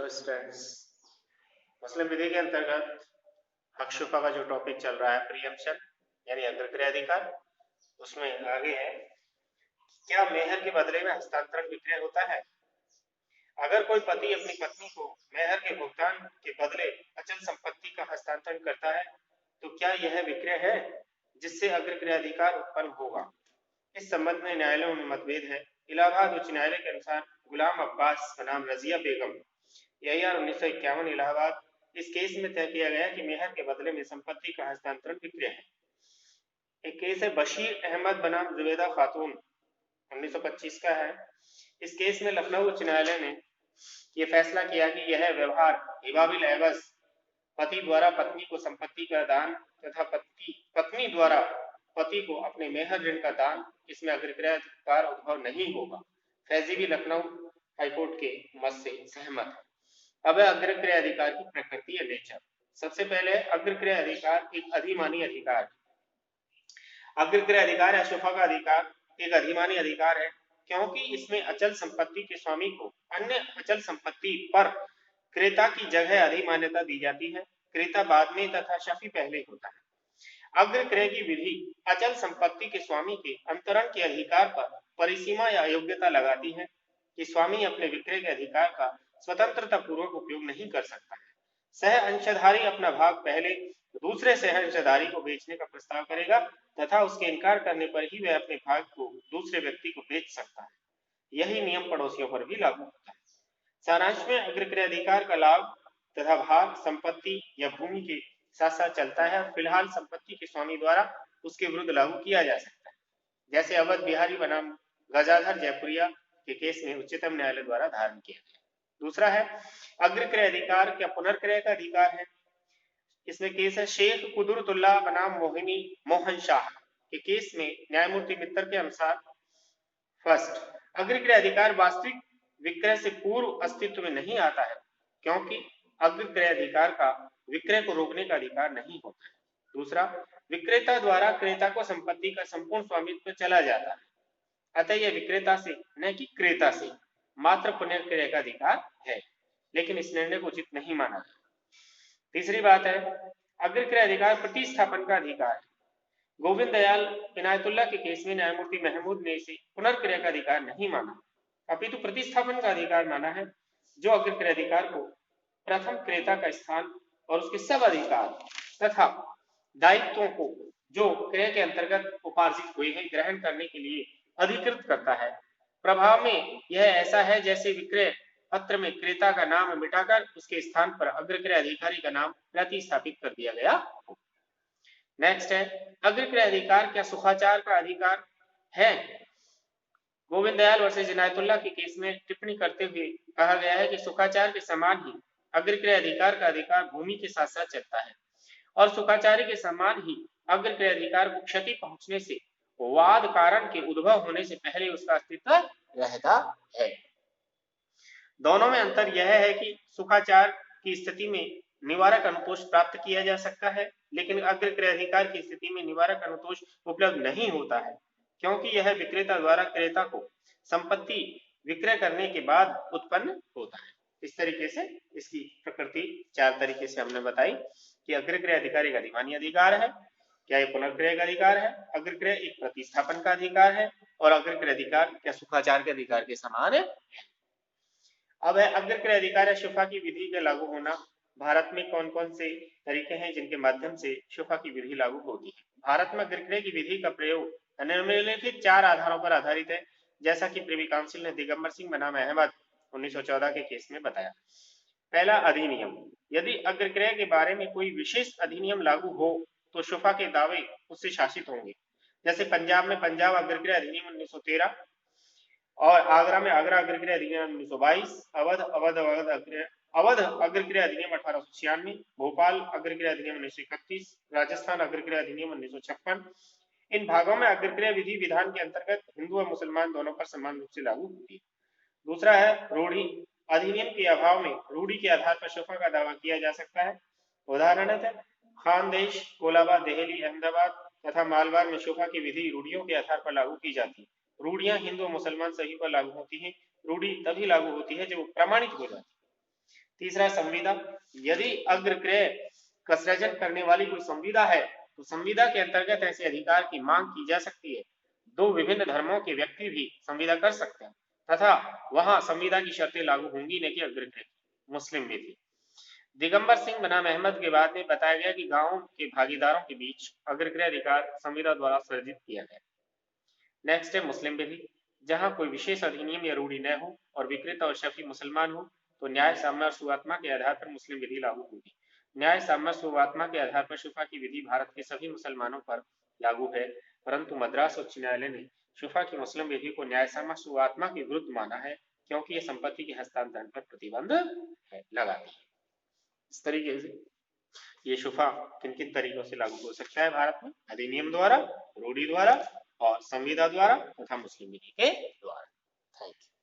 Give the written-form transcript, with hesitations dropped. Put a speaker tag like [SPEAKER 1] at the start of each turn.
[SPEAKER 1] Hello students. मुस्लिम विधि के अंतर्गत हक शुफा का जो टॉपिक चल रहा है प्रीएम्पशन यानी अग्रक्रियाधिकार, उसमें आगे है क्या मेहर के बदले में हस्तांतरण विक्रय होता है। अगर कोई पति अपनी पत्नी को मेहर के भुगतान के बदले अचल संपत्ति का हस्तांतरण करता है तो क्या यह विक्रय है जिससे अग्रक्रियाधिकार उत्पन्न होगा। इस संबंध में न्यायालयों में मतभेद है। इलाहाबाद उच्च न्यायालय के अनुसार गुलाम अब्बास बनाम रजिया बेगम यह 1951 इलाहाबाद, इस केस में तय किया गया कि मेहर के बदले में संपत्ति का हस्तांतरण विक्रय है। एक केस है बशीर अहमद बनाम जुबैदा खातून 1925 का है। इस केस में लखनऊ उच्च न्यायालय ने यह फैसला किया कि यह व्यवहार हिबाबिल एवज पति द्वारा पत्नी को संपत्ति का दान तथा पत्नी द्वारा पति को अपने मेहर ऋण का दान, इसमें अग्रक्रियाधिकार उद्भव नहीं होगा। फैजी भी लखनऊ हाईकोर्ट के मत से सहमत है। अब है अग्रक्रिया अधिकार की प्रकृति या नेचर। सबसे पहले अग्रक्रिया अधिकार एक अधिमानी अधिकार। अग्रक्रिया अधिकार या शुफा का अधिकार एक अधिमानी अधिकार है क्योंकि इसमें अचल संपत्ति के स्वामी को अन्य अचल संपत्ति पर क्रेता की जगह अधिमान्यता दी जाती है। क्रेता बाद में तथा शफी पहले होता है। अग्रक्रय की विधि अचल संपत्ति के स्वामी के अंतरण के अधिकार पर परिसीमा या अयोग्यता लगाती है कि स्वामी अपने विक्रय के अधिकार का स्वतंत्रता पूर्वक उपयोग नहीं कर सकता है। सह अंशधारी अपना भाग पहले दूसरे सह अंशधारी को बेचने का प्रस्ताव करेगा तथा उसके इनकार करने पर ही वह अपने भाग को दूसरे व्यक्ति को बेच सकता है। यही नियम पड़ोसियों पर भी लागू होता है। सारांश में अग्रक्रय अधिकार का लाभ तथा भाग संपत्ति या भूमि के साथ साथ चलता है और फिलहाल संपत्ति के स्वामी द्वारा उसके विरुद्ध लागू किया जा सकता है, जैसे अवध बिहारी बनाम गजाधर जयपुरिया के केस में उच्चतम न्यायालय द्वारा धारण किया गया। दूसरा है अग्रक्रय अधिकार क्या पुनर्क्रय का अधिकार है। इसमें केस है शेख कुदरतुल्लाह बनाम मोहिनी मोहन शाह के केस में न्यायमूर्ति मित्तर के अनुसार फर्स्ट, अग्रक्रय अधिकार वास्तविक विक्रय से पूर्व अस्तित्व में नहीं आता है क्योंकि अग्रक्रय अधिकार का विक्रय को रोकने का अधिकार नहीं होता है। दूसरा, विक्रेता द्वारा क्रेता को संपत्ति का संपूर्ण स्वामित्व चला जाता है, अतः यह विक्रेता से न कि क्रेता से मात्र पुनर्क्रय का अधिकार है, लेकिन इस निर्णय को उचित नहीं माना है। तीसरी बात है अग्रक्रय अधिकार प्रतिस्थापन का अधिकार है। गोविंद दयाल इनायतुल्लाह के केस में न्यायमूर्ति महमूद ने इसे पुनर्क्रय का अधिकार नहीं माना अपितु प्रतिस्थापन का अधिकार माना है, जो अग्रक्रय अधिकार को प्रथम क्रेता का स्थान और उसके सब अधिकार तथा दायित्वों को जो क्रय के अंतर्गत उपार्जित हुए हैं ग्रहण करने के लिए अधिकृत करता है। प्रभाव में यह ऐसा है जैसे विक्रय पत्र में क्रेता का नाम मिटाकर उसके स्थान पर अग्रक्रय अधिकारी का नाम प्रतिस्थापित कर दिया गया। नेक्स्ट है अग्रक्रय अधिकार क्या सुखाचार का अधिकार है। गोविंद दयाल वर्सेस इनायतुल्लाह के केस में टिप्पणी करते हुए कहा गया है कि सुखाचार के समान ही अग्रक्रय अधिकार का अधिकार भूमि के साथ साथ चलता है और सुखाचारी के समान ही अग्रक्रय अधिकार को क्षति पहुंचने से वाद कारण के उद्भव होने से पहले उसका अस्तित्व रहता है। दोनों में अंतर यह है कि सुखाचार की स्थिति में निवारक अनुतोष प्राप्त किया जा सकता है, लेकिन अग्रक्रय अधिकार की स्थिति में निवारक अनुतोष उपलब्ध नहीं होता है क्योंकि यह विक्रेता द्वारा क्रेता को संपत्ति विक्रय करने के बाद उत्पन्न होता है। इस तरीके से इसकी प्रकृति चार तरीके से हमने बताई कि अग्रक्रय अधिकार एक अधिमानी अधिकार है, क्या ये पुनर्क्रय का अधिकार है, अग्रक्रय एक प्रतिस्थापन का अधिकार है और अग्रक्रय अधिकार क्या सुखाचार के अधिकार के समान है। अब है अग्रक्रय अधिकार या शुफा की विधि का लागू होना। भारत में कौन कौन से तरीके हैं जिनके माध्यम से शुफा की विधि लागू होती है। भारत में अग्रक्रय की विधि का प्रयोग निम्नलिखित चार आधारों पर आधारित है, जैसा कि प्रिवी काउंसिल ने दिगंबर सिंह बनाम अहमद 1914 के केस में बताया। पहला, अधिनियम। यदि अग्रक्रय के बारे में कोई विशेष अधिनियम लागू हो तो शुफा के दावे उससे शासित होंगे। जैसे पंजाब में पंजाब अग्रक्रय अधिनियम 1913 और आगरा में आगरा अग्रक्रय अधिनियम 1922, अवध अग्रक्रय अधिनियम 1896, भोपाल अग्रक्रय अधिनियम 1931, राजस्थान अग्रक्रय अधिनियम 1956। इन भागों में अग्रक्रय विधि विधान के अंतर्गत हिंदू और मुसलमान दोनों पर समान रूप से लागू होती है। दूसरा है रूढ़ी। अधिनियम के अभाव में रूढ़ी के आधार पर शुफा का दावा किया जा सकता है। उदाहरण है खानदेश, कोलाबा, देहली, अहमदाबाद तथा मालवार में शुफा की विधि रूढ़ियों के आधार पर लागू की जाती है। रूढ़ियां हिंदू और मुसलमान सभी पर लागू होती हैं। रूढ़ी तभी लागू होती है जब वो प्रमाणित हो जाती है। तीसरा संविदा, यदि अग्रक्रय का सृजन करने वाली कोई संविदा है तो संविदा के अंतर्गत ऐसे अधिकार की मांग की जा सकती है। दो विभिन्न धर्मों के व्यक्ति भी संविदा कर सकते हैं तथा वहां संविदा की शर्तें लागू होंगी न कि अग्रक्रय। मुस्लिम विधि, दिगंबर सिंह बनाम अहमद के बाद में बताया गया कि गांवों के भागीदारों के बीच अग्रक्रय अधिकार संविदा द्वारा सृजित किया गया। नेक्स्ट है मुस्लिम विधि, जहां कोई विशेष अधिनियम या रूढ़ी न हो और विक्रेता और शफी मुसलमान हो तो न्याय साम्य और सुआत्मा के आधार पर मुस्लिम विधि लागू होगी। न्याय साम्य सुआत्मा के आधार पर शुफा की विधि भारत के सभी मुसलमानों पर लागू है, परंतु मद्रास उच्च न्यायालय ने शुफा की मुस्लिम विधि को न्याय साम्य सुआत्मा के विरुद्ध माना है, क्योंकि यह संपत्ति के हस्तांतरण पर प्रतिबंध है लगाती है। इस तरीके से ये शुफा किन किन तरीकों से लागू हो सकता है भारत में, अधिनियम द्वारा, रूढ़ी द्वारा और संविदा द्वारा तथा मुस्लिम विधि के द्वारा। Thank you.